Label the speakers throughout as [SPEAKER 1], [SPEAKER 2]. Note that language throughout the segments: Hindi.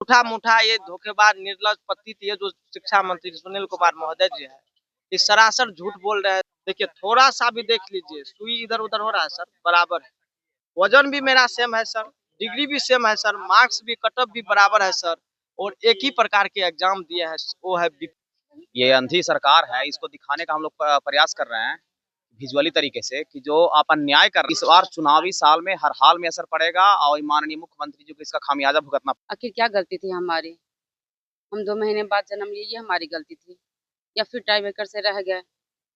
[SPEAKER 1] झूठा मूठा ये धोखेबाज निर्लज पतित ये जो शिक्षा मंत्री सुनील कुमार महोदय जी है, ये सरासर झूठ बोल रहे हैं। देखिए थोड़ा सा भी देख लीजिए, सुई इधर उधर हो रहा है सर, बराबर है। वजन भी मेरा सेम है सर, डिग्री भी सेम है सर, मार्क्स भी कट ऑफ भी बराबर है सर, और एक ही प्रकार के एग्जाम दिए हैं, वो है
[SPEAKER 2] ये अंधी सरकार है, इसको दिखाने का हम लोग प्रयास कर रहे हैं विजुअली तरीके से कि जो आप अन्याय कर रहे हैं, इस बार चुनावी साल में हर हाल में असर पड़ेगा और माननीय मुख्यमंत्री जी को इसका खामियाजा भुगतना।
[SPEAKER 3] आखिर क्या गलती थी हमारी? हम 2 महीने बाद जन्म लिए, ये हमारी गलती थी, या फिर टाई ब्रेकर से रह गए,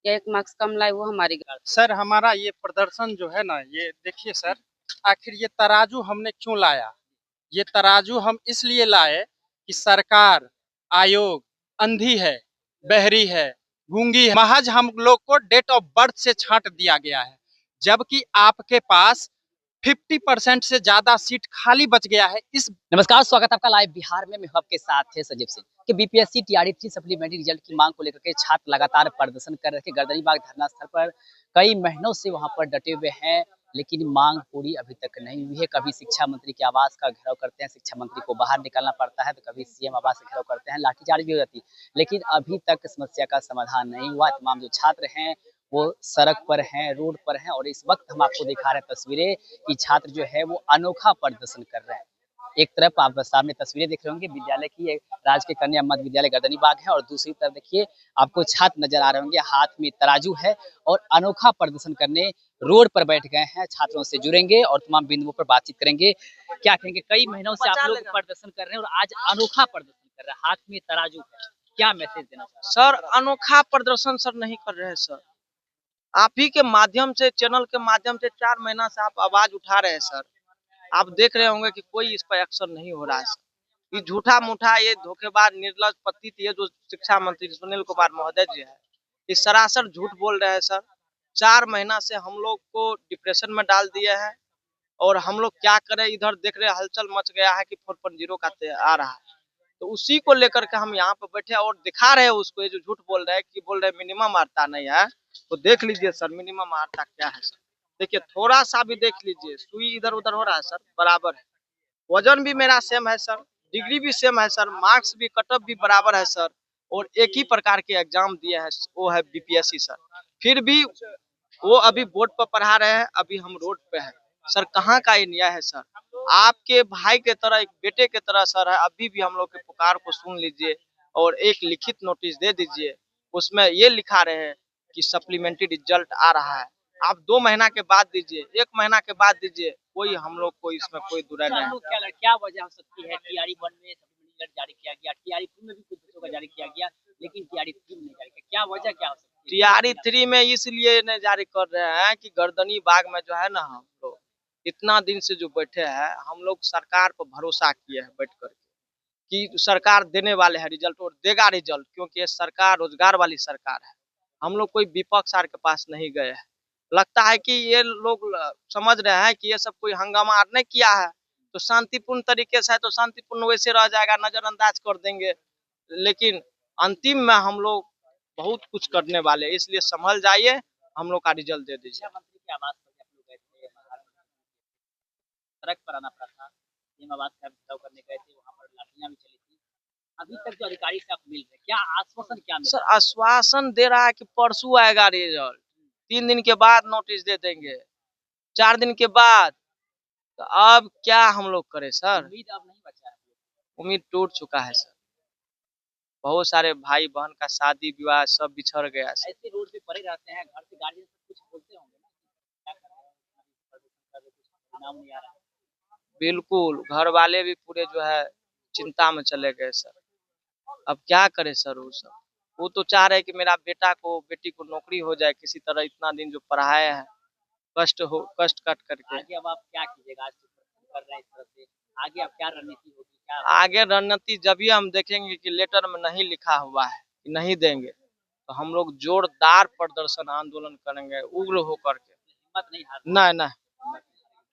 [SPEAKER 3] या एक मार्क्स कम लाए, वो हमारी गलती।
[SPEAKER 4] सर हमारा ये प्रदर्शन जो है ना, ये देखिए सर, आखिर ये तराजू हमने क्यों लाया? ये तराजू हम इसलिए लाए कि सरकार, आयोग अंधी है, बहरी है, गूंगी है। महज हम लोग को डेट ऑफ बर्थ से छांट दिया गया है, जबकि आपके पास 50% से ज्यादा सीट खाली बच गया है। इस
[SPEAKER 5] नमस्कार, स्वागत है आपका लाइव बिहार में। मैं हूं आपके साथ है सजीव सिंह। कि बीपीएससी टीआरई 3 सप्लीमेंट्री रिजल्ट की मांग को लेकर के छात्र लगातार प्रदर्शन कर रहे थे। गर्दनीबाग धरना स्थल पर कई महीनों से वहां पर डटे हुए हैं, लेकिन मांग पूरी अभी तक नहीं हुई है। कभी शिक्षा मंत्री के आवास का घेराव करते हैं, शिक्षा मंत्री को बाहर निकालना पड़ता है, तो कभी सीएम आवास का घेराव करते हैं, लाठीचार्ज भी हो जाती है, लेकिन अभी तक समस्या का समाधान नहीं हुआ। तमाम जो छात्र हैं वो सड़क पर हैं, रोड पर हैं, और इस वक्त हम आपको दिखा रहे हैं तस्वीरें कि छात्र जो है वो अनोखा प्रदर्शन कर रहे हैं। एक तरफ आप सामने तस्वीरें देख रहे होंगे विद्यालय की, एक राजकीय कन्या मध्य विद्यालय गर्दनीबाग है, और दूसरी तरफ देखिए आपको छात्र नजर आ रहे होंगे, हाथ में तराजू है और अनोखा प्रदर्शन करने रोड पर बैठ गए हैं। छात्रों से जुड़ेंगे और तमाम बिंदुओं पर बातचीत करेंगे। क्या कहेंगे, कई महीनों से आप लोग प्रदर्शन कर रहे हैं और आज अनोखा प्रदर्शन कर रहे हैं, हाथ में तराजू है, क्या मैसेज देना चाहते हैं?
[SPEAKER 1] सर अनोखा प्रदर्शन सर नहीं कर रहे हैं सर, आप ही के माध्यम से, चैनल के माध्यम से 4 महीना से आप आवाज उठा रहे हैं सर। आप देख रहे होंगे कि कोई इस पर एक्शन नहीं हो रहा है सर। ये झूठा मूठा ये धोखेबाज निर्लज पतित ये जो शिक्षा मंत्री सुनील कुमार महोदय जी है, ये सरासर झूठ बोल रहे हैं सर। 4 महीना से हम लोग को डिप्रेशन में डाल दिए हैं, और हम लोग क्या करें, इधर देख रहे हलचल मच गया है कि 4.0 का आ रहा है, तो उसी को लेकर के हम यहाँ पे बैठे और दिखा रहे हैं उसको। ये जो झूठ बोल रहे हैं कि बोल रहे मिनिमम आता नहीं है, तो देख लीजिए सर मिनिमम आता क्या है सर। देखिए थोड़ा सा भी देख लीजिए, सुई इधर उधर हो रहा है सर, बराबर है। वजन भी मेरा सेम है सर, डिग्री भी सेम है सर, मार्क्स भी कट ऑफ भी बराबर है सर, और एक ही प्रकार के एग्जाम दिए हैं, वो है बीपीएससी सर। फिर भी वो अभी बोर्ड पर पढ़ा रहे हैं, अभी हम रोड पे हैं सर। कहाँ का ये न्याय है सर? आपके भाई के तरह, एक बेटे के तरह सर है, अभी भी हम लोग के पुकार को सुन लीजिए और एक लिखित नोटिस दे दीजिए। उसमें ये लिखा रहे हैं कि सप्लीमेंट्री रिजल्ट आ रहा है, आप 2 महीना के बाद दीजिए, 1 महीना के बाद दीजिए, कोई हम लोग को इसमें कोई दुराई नहीं।
[SPEAKER 5] क्या वजह हो सकती है? टीआरई 1 में सप्लीमेंट्री रिजल्ट जारी किया गया, टीआरई 2 में भी कुछ बच्चों का जारी किया गया, लेकिन टीआरई 3 में नहीं जारी किया, क्या वजह क्या हो सकती है?
[SPEAKER 1] टीआरई 3 में इसलिए नहीं जारी कर रहे हैं कि गर्दनीबाग में जो है ना, हम लोग इतना दिन से जो बैठे हैं, हम लोग सरकार पर भरोसा किए हैं बैठ कर कि सरकार देने वाले हैं रिजल्ट, और देगा रिजल्ट, क्योंकि ये सरकार रोजगार वाली सरकार है। हम लोग कोई विपक्ष आर के पास नहीं गए हैं। लगता है कि ये लोग समझ रहे हैं कि ये सब कोई हंगामा नहीं किया है, तो शांतिपूर्ण तरीके से है, तो शांतिपूर्ण वैसे रह जाएगा, नजरअंदाज कर देंगे। लेकिन अंतिम में हम लोग बहुत कुछ करने वाले, इसलिए संभल जाइए, हम लोग का रिजल्ट दे दीजिए।
[SPEAKER 5] मंत्री के आवास पर आप लोग गए थे, सड़क पर आना पड़ा था, सीएम आवास का घेराव करने गए थे, वहां पर लाठियां भी चली थी। अभी तक जो अधिकारी से आप मिल रहे, क्या आश्वासन क्या मिल
[SPEAKER 1] सर
[SPEAKER 5] रहा है?
[SPEAKER 1] आश्वासन दे रहा है कि परसों आएगा रिजल्ट, 3 दिन के बाद नोटिस दे देंगे, 4 दिन के बाद। तो अब क्या हम लोग करें सर?
[SPEAKER 5] उम्मीद अब नहीं बचा है।
[SPEAKER 1] उम्मीद टूट चुका है सर। बहुत सारे भाई बहन का शादी विवाह सब बिछड़ गया सर।
[SPEAKER 5] ऐसे रोड पे पड़े रहते हैं, घर से गार्जियन कुछ बोलते होंगे ना, क्या कर रहे हैं, कुछ नाम नहीं आ रहा है।
[SPEAKER 1] बिल्कुल, घर वाले भी पूरे जो है चिंता में चले गए सर। अब क्या करे सर? वो तो चाह रहे कि मेरा बेटी को नौकरी हो जाए किसी तरह, इतना दिन जो पढ़ाए हैं, कष्ट कट करके।
[SPEAKER 5] आगे अब आप क्या कीजिएगा? आज तो कर रहे हैं इस तरह से, आगे अब क्या रणनीति होगी, क्या?
[SPEAKER 1] आगे रणनीति जब भी हम देखेंगे कि लेटर में नहीं लिखा हुआ है कि नहीं देंगे, तो हम लोग जोरदार प्रदर्शन आंदोलन करेंगे, उग्र होकर के।
[SPEAKER 5] हिम्मत नहीं हार,
[SPEAKER 1] नहीं।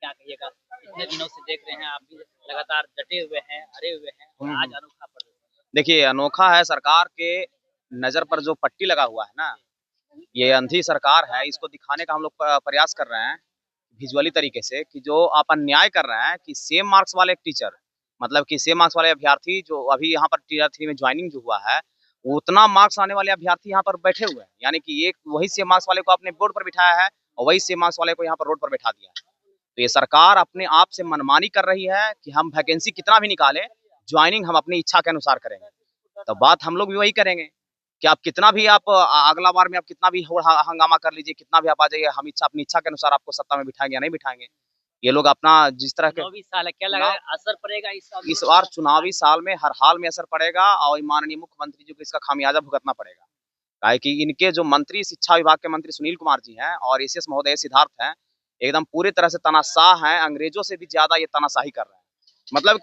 [SPEAKER 5] क्या कहिएगा? इतने दिनों से देख रहे हैं, आप भी लगातार डटे हुए हैं, अड़े हुए हैं, और आज अनोखा प्रदर्शन।
[SPEAKER 2] देखिए अनोखा है, सरकार के नजर पर जो पट्टी लगा हुआ है ना, ये अंधी सरकार है, इसको दिखाने का हम लोग प्रयास कर रहे हैं विजुअली तरीके से कि जो आप अन्याय कर रहे हैं कि सेम मार्क्स वाले एक टीचर मतलब कि सेम मार्क्स वाले अभ्यर्थी जो अभी यहाँ पर टीयर 3 में ज्वाइनिंग जो हुआ है, वो उतना मार्क्स आने वाले अभ्यर्थी यहाँ पर बैठे हुए हैं। यानी कि एक वही सेम मार्क्स वाले को आपने बोर्ड पर बिठाया है और वही सेम मार्क्स वाले को यहाँ पर रोड पर बैठा दिया है। तो ये सरकार अपने आप से मनमानी कर रही है कि हम वैकेंसी कितना भी निकालें, ज्वाइनिंग हम अपनी इच्छा के अनुसार करेंगे। तो बात हम लोग भी वही करेंगे कि आप कितना भी आप अगला बार में आप कितना भी हंगामा कर लीजिए, कितना भी आप आ जाइए, हम अपनी इच्छा के अनुसार आपको सत्ता में बिठाएंगे या नहीं बिठाएंगे। ये लोग अपना जिस तरह के
[SPEAKER 5] चुनावी साल है, क्या लगा असर पड़ेगा
[SPEAKER 2] इस बार चुनावी साल में हर हाल में असर पड़ेगा और माननीय मुख्यमंत्री जी को इसका खामियाजा भुगतना पड़ेगा। काहे कि इनके जो मंत्री शिक्षा विभाग के मंत्री सुनील कुमार जी हैं और एस महोदय सिद्धार्थ हैं, एकदम पूरी तरह से तानाशाह हैं, अंग्रेजों से भी ज्यादा ये तानाशाही कर रहे हैं। मतलब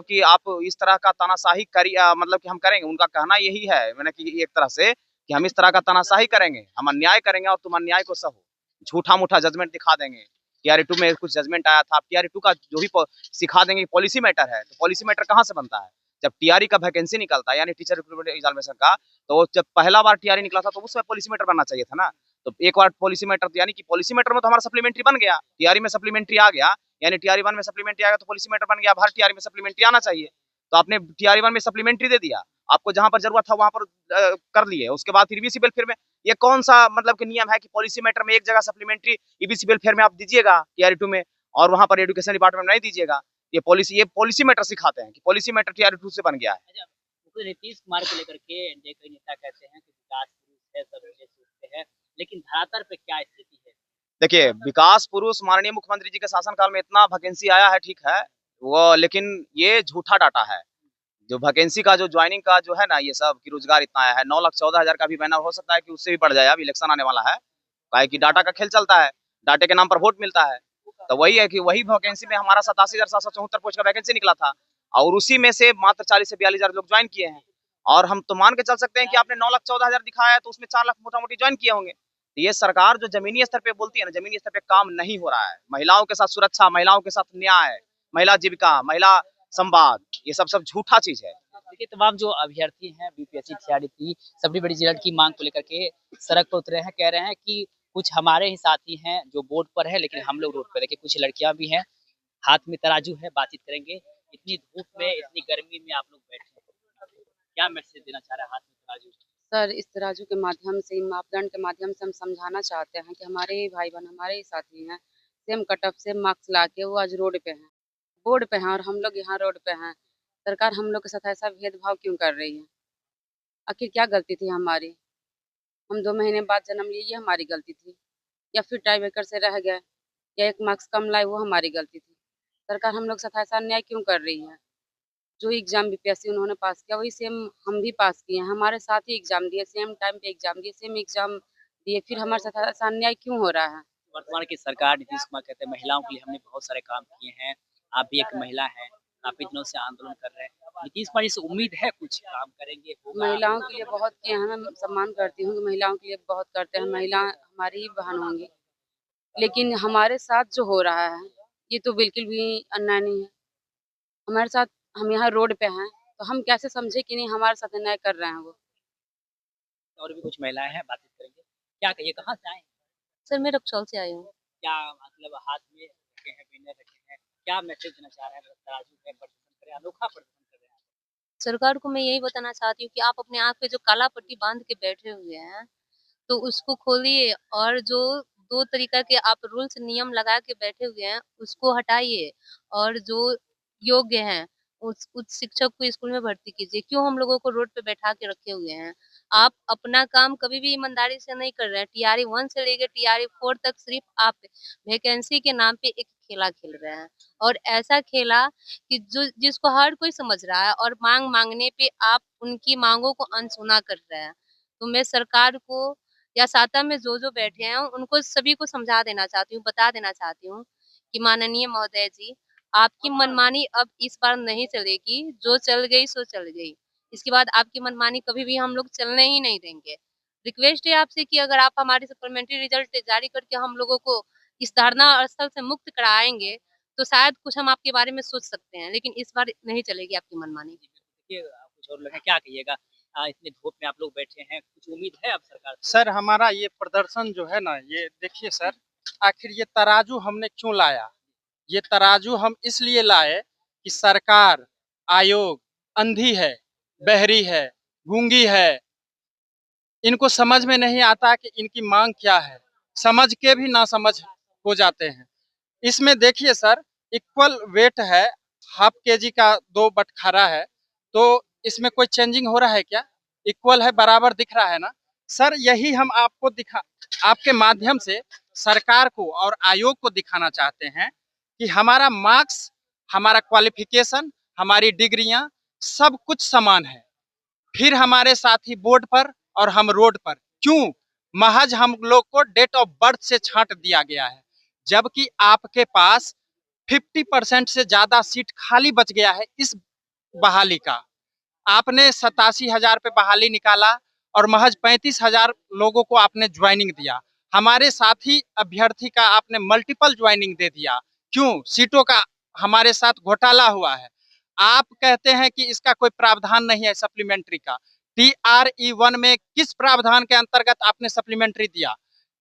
[SPEAKER 2] कि आप इस तरह का तानाशाही मतलब कि हम करेंगे, उनका कहना यही है मैंने कि एक तरह से कि हम इस तरह का तानाशाही करेंगे, हम अन्याय करेंगे और तुम अन्याय को सहो, झूठा मूठा जजमेंट दिखा देंगे। टीआरई 2 में कुछ जजमेंट आया था, टीआरई 2 का जो भी सिखा देंगे पॉलिसी मैटर है, तो पॉलिसी मैटर कहाँ से बनता है? जब टीआरई का वैकेंसी निकलता है यानी टीचर रिक्रूटमेंट एग्जामिनेशन का, तो जब पहला बार टीआरई निकला था तो उसमें पॉलिसी मैटर बनना चाहिए था ना। तो एक बार पॉलिसी मैटर यानी कि पॉलिसी मैटर में तो हमारा सप्लीमेंट्री बन गया, टीआरई में सप्लीमेंट्री आ गया, यानी टीआरई 1 में सप्लीमेंट्री आ गया तो पॉलिसी मैटर बन गया, अब हर टीआरई में सप्लीमेंट्री आना चाहिए। तो आपने टीआरई 1 में सप्लीमेंट्री दे दिया, आपको जहां पर जरूरत था वहां पर कर लिए, उसके बाद फिर ईबीसी वेलफेयर में ये कौन सा मतलब कि नियम है कि पॉलिसी मैटर में एक जगह सप्लीमेंट्री ईबीसी वेलफेयर में आप दीजिएगा टीआरई 2 में और वहां पर एजुकेशन डिपार्टमेंट में नहीं दीजिएगा। ये पॉलिसी मैटर सिखाते हैं कि पॉलिसी मैटर टीआरई 2 से बन गया है।
[SPEAKER 5] अच्छा, नीतीश कुमार को लेकर के एनडीए कई नेता कहते हैं कि विकास पुरुष है, सब ये सोचते हैं, लेकिन धरातल पे क्या स्थिति है?
[SPEAKER 2] देखिए, विकास पुरुष माननीय मुख्यमंत्री जी के शासनकाल में इतना वैकेंसी आया है, ठीक है, वो लेकिन ये झूठा डाटा है। जो वैकेंसी का जो ज्वाइनिंग का जो है ना, ये सब कि रोजगार इतना आया है, 9,14,000 का भी बैनर हो सकता है कि उससे भी बढ़ जाए, अब इलेक्शन आने वाला है, काहे कि डाटा का खेल चलता है, डाटे के नाम पर वोट मिलता है। तो वही है कि वही वैकेंसी में हमारा 87,774 पोस्ट का वैकेंसी निकला था और उसी में से मात्र 40 से 42,000 लोग ज्वाइन किए हैं। और हम तो मान के चल सकते हैं कि आपने 9,14,000 दिखाया है तो उसमें 4 लाख मोटा मोटी ज्वाइन किए होंगे। तो ये सरकार जो जमीनी स्तर पे बोलती है ना, जमीनी स्तर पे काम नहीं हो रहा है। महिलाओं के साथ सुरक्षा, महिलाओं के साथ न्याय, महिला जीविका, महिला संवाद, ये सब झूठा चीज है।
[SPEAKER 5] देखिए, तमाम जो अभ्यर्थी हैं बीपीएससी टीआरई सप्लीमेंट्री रिजल्ट की मांग को लेकर के सड़क पर उतरे हैं, कह रहे हैं कि कुछ हमारे ही साथी हैं जो बोर्ड पर है लेकिन हम लोग रोड पर। देखिए, कुछ लड़कियां भी हैं, हाथ में तराजू है, बातचीत करेंगे। इतनी धूप में, इतनी गर्मी में आप लोग बैठे हैं, क्या मैसेज देना चाह रहे हैं हाथ में तराजू?
[SPEAKER 3] सर, इस तराजू के माध्यम से, इन मापदंड के माध्यम से हम समझाना चाहते हैं कि हमारे ही भाई बहन, हमारे ही साथी हैं, same cut off same marks ला के वो आज रोड पे हैं, बोर्ड पे हैं और हम लोग यहाँ रोड पे हैं। सरकार हम लोग के साथ ऐसा भेदभाव क्यों कर रही है? आखिर क्या गलती थी हमारी? हम 2 महीने बाद जन्म लिए, ये हमारी गलती थी? या फिर टाई ब्रेकर से रह गए या 1 मार्क्स कम लाए, वो हमारी गलती थी? सरकार हम लोग के साथ ऐसा अन्याय क्यों कर रही है? जो एग्जाम बीपीएससी उन्होंने पास किया वही सेम हम भी पास किए हैं, हमारे साथ ही एग्जाम दिए, सेम टाइम पे एग्जाम दिए, सेम एग्जाम दिए, फिर हमारे साथ ऐसा अन्याय क्यों हो रहा है?
[SPEAKER 5] वर्तमान की सरकार नीतीश कुमार कहते हैं महिलाओं के लिए हमने बहुत सारे काम किए हैं, आप भी एक महिला हैं, काफी दिनों से आंदोलन कर रहे हैं, नीतीश कुमार जी से उम्मीद है कुछ काम करेंगे, होगा?
[SPEAKER 3] महिलाओं के लिए बहुत किए हैं, मैं सम्मान करती हूँ कि महिलाओं के लिए बहुत करते हैं, महिला हमारी ही बहन होंगी, लेकिन हमारे साथ जो हो रहा है ये तो बिल्कुल भी अन्याय नहीं है। हमारे साथ, हम यहाँ रोड पे हैं तो हम कैसे समझे कि नहीं हमारे साथ अन्याय कर रहे हैं वो?
[SPEAKER 5] और भी कुछ महिलाएं हैं, बातचीत करेंगे। क्या कहिए, कहाँ से आए हैं?
[SPEAKER 6] सर, मैं रक्सौल से आई हूँ।
[SPEAKER 5] क्या मतलब हाथ में रखे हैं, बैनर रखे हैं, क्या मैसेज देना चाह रहे हैं? मतलब तराजू में प्रदर्शन करें, अनोखा प्रदर्शन कर रहे हैं।
[SPEAKER 6] सरकार को मैं यही बताना चाहती हूँ कि आप अपने आँख पे जो काला पट्टी बांध के बैठे हुए हैं, तो उसको खोलिए और जो 2 तरीका के आप रूल्स नियम लगा के बैठे हुए हैं, उसको हटाइए और जो योग्य हैं, उस शिक्षक को स्कूल में भर्ती कीजिए। क्यों हम लोगों को रोड पे बैठा के रखे हुए हैं? आप अपना काम कभी भी ईमानदारी से नहीं कर रहे हैं। टीआरई 1 से लेके टीआरई 4 तक सिर्फ आप वैकेंसी के नाम पे एक खेला खेल रहे हैं और ऐसा खेला कि जो जिसको हर कोई समझ रहा है और माँग माँगने पे आप उनकी माँगों को अनसुना कर रहे हैं। तो मैं सरकार को या साता में जो बैठे हैं उनको सभी को समझा देना चाहती हूँ, बता देना चाहती हूँ कि माननीय महोदय जी, आपकी मनमानी अब इस बार नहीं चलेगी, जो चल गई सो चल गई। इसके बाद आपकी मनमानी कभी भी हम लोग चलने ही नहीं देंगे। रिक्वेस्ट है आपसे कि अगर आप हमारी सप्लीमेंट्री रिजल्ट जारी करके हम लोगों को इस धारणा स्थल से मुक्त कराएंगे, तो शायद कुछ हम आपके बारे में सोच सकते हैं, लेकिन इस बार नहीं चलेगी आपकी मनमानी।
[SPEAKER 5] देखिए, कुछ और लोग हैं, क्या कहिएगा? इतनी धूप में आप लोग बैठे हैं, कुछ उम्मीद है अब सरकार से?
[SPEAKER 4] सर, हमारा ये प्रदर्शन जो है ना, ये देखिए सर, आखिर ये तराजू हमने क्यों लाया? ये तराजू हम इसलिए लाए कि सरकार, आयोग अंधी है, बहरी है, गूंगी है। इनको समझ में नहीं आता कि इनकी मांग क्या है, समझ के भी ना समझ हो जाते हैं। इसमें देखिए सर, इक्वल वेट है, हाफ केजी का 2 बटखरा है, तो इसमें कोई चेंजिंग हो रहा है क्या? इक्वल है, बराबर दिख रहा है ना सर? यही हम आपके माध्यम से सरकार को और आयोग को दिखाना चाहते हैं कि हमारा मार्क्स, हमारा क्वालिफिकेशन, हमारी डिग्रियां सब कुछ समान है। फिर हमारे साथी बोर्ड पर और हम रोड पर क्यों? महज हम लोग को डेट ऑफ बर्थ से छांट दिया गया है, जबकि आपके पास 50% से ज्यादा सीट खाली बच गया है इस बहाली का। आपने 87,000 पे बहाली निकाला और महज 35,000 लोगों को आपने ज्वाइनिंग दिया। हमारे साथी अभ्यर्थी का आपने मल्टीपल ज्वाइनिंग दे दिया। क्यों? सीटों का हमारे साथ घोटाला हुआ है। आप कहते हैं कि इसका कोई प्रावधान नहीं है सप्लीमेंट्री का। TRE1 में किस प्रावधान के अंतर्गत आपने सप्लीमेंट्री दिया?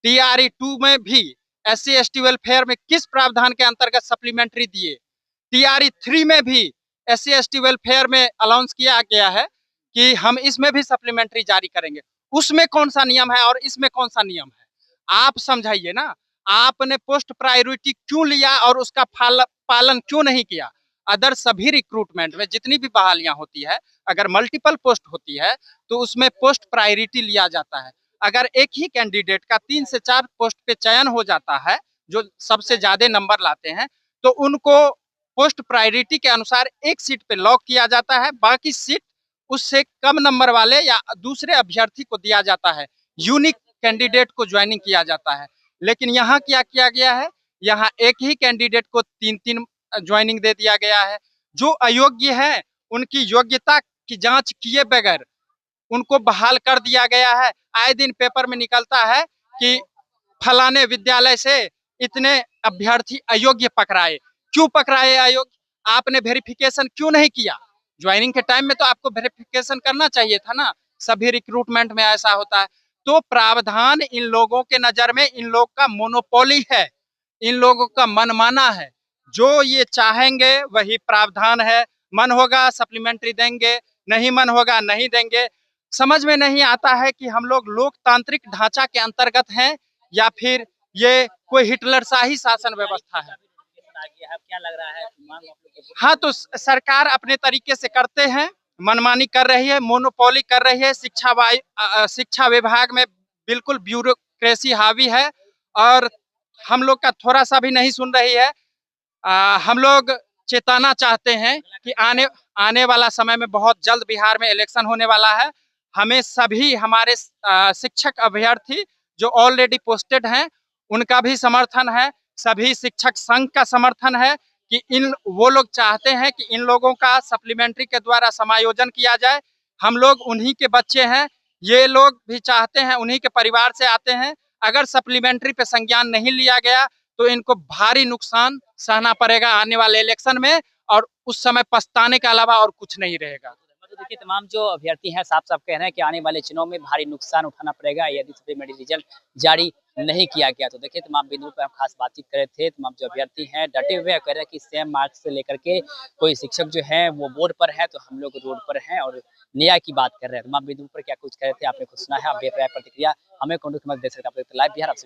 [SPEAKER 4] TRE2 में भी SC/ST वेलफेयर में किस प्रावधान के अंतर्गत सप्लीमेंट्री दिए? TRE3 में भी SC/ST वेलफेयर में अलाउंस किया गया है कि हम इसमें भी सप्लीमेंट्री जारी करेंगे। उसमें कौन सा नियम है और इसमें कौन सा नियम है? आप समझाइए ना। आपने पोस्ट प्रायोरिटी क्यों लिया और उसका पालन क्यों नहीं किया? अदर सभी रिक्रूटमेंट में जितनी भी बहालियां होती है, अगर मल्टीपल पोस्ट होती है तो उसमें पोस्ट प्रायोरिटी लिया जाता है। अगर एक ही कैंडिडेट का 3 से 4 पोस्ट पे चयन हो जाता है, जो सबसे ज्यादा नंबर लाते हैं, तो उनको पोस्ट प्रायोरिटी के अनुसार एक सीट पे लॉक किया जाता है, बाकी सीट उससे कम नंबर वाले या दूसरे अभ्यर्थी को दिया जाता है। यूनिक कैंडिडेट को ज्वाइनिंग किया जाता है। लेकिन यहाँ क्या किया गया है? यहाँ एक ही कैंडिडेट को 3-3 ज्वाइनिंग दे दिया गया है। जो अयोग्य है उनकी योग्यता की जांच किए बगैर उनको बहाल कर दिया गया है। आए दिन पेपर में निकलता है कि फलाने विद्यालय से इतने अभ्यर्थी अयोग्य पकड़ाए। क्यों पकड़ाए अयोग्य? आपने वेरिफिकेशन क्यों नहीं किया? ज्वाइनिंग के टाइम में तो आपको वेरिफिकेशन करना चाहिए था ना। सभी रिक्रूटमेंट में ऐसा होता है। तो प्रावधान इन लोगों के नजर में इन लोग का मोनोपोली है, इन लोगों का मनमाना है। जो ये चाहेंगे वही प्रावधान है। मन होगा सप्लीमेंट्री देंगे, नहीं मन होगा नहीं देंगे। समझ में नहीं आता है कि हम लोग लोकतांत्रिक ढांचा के अंतर्गत हैं या फिर ये कोई हिटलर शाही शासन व्यवस्था है।
[SPEAKER 5] क्या लग रहा है?
[SPEAKER 4] हाँ, तो सरकार अपने तरीके से करते हैं, मनमानी कर रही है, मोनोपोली कर रही है। शिक्षा विभाग में बिल्कुल ब्यूरोक्रेसी हावी है और हम लोग का थोड़ा सा भी नहीं सुन रही है। हम लोग चेताना चाहते हैं कि आने वाला समय में बहुत जल्द बिहार में इलेक्शन होने वाला है। हमें सभी हमारे शिक्षक अभ्यर्थी जो ऑलरेडी पोस्टेड हैं उनका भी समर्थन है, सभी शिक्षक संघ का समर्थन है कि वो लोग चाहते हैं कि इन लोगों का सप्लीमेंट्री के द्वारा समायोजन किया जाए। हम लोग उन्हीं के बच्चे हैं, ये लोग भी चाहते हैं, उन्हीं के परिवार से आते हैं। अगर सप्लीमेंट्री पे संज्ञान नहीं लिया गया तो इनको भारी नुकसान सहना पड़ेगा आने वाले इलेक्शन में, और उस समय पछताने के अलावा और कुछ नहीं रहेगा।
[SPEAKER 5] तो देखिए, तमाम जो अभ्यर्थी हैं साफ साफ कह रहे हैं कि आने वाले चुनाव में भारी नुकसान उठाना पड़ेगा यदि सप्लीमेंट्री रिजल्ट जारी नहीं किया गया। तो देखिए, तमाम बिंदुओं पर हम खास बातचीत कर रहे थे। तमाम जो अभ्यर्थी हैं डटे हुए कह रहे हैं कि सेम मार्क्स से लेकर के कोई शिक्षक जो है वो बोर्ड पर है तो हम लोग रोड पर हैं और न्याय की बात कर रहे हैं। तमाम बिंदुओं पर क्या कुछ कह रहे थे आपने खुद सुना है। आप देख रहे हैं प्रतिक्रिया, हमें कॉन्टेक्ट में दे सकते हैं। आप लाइव बिहार आप सभी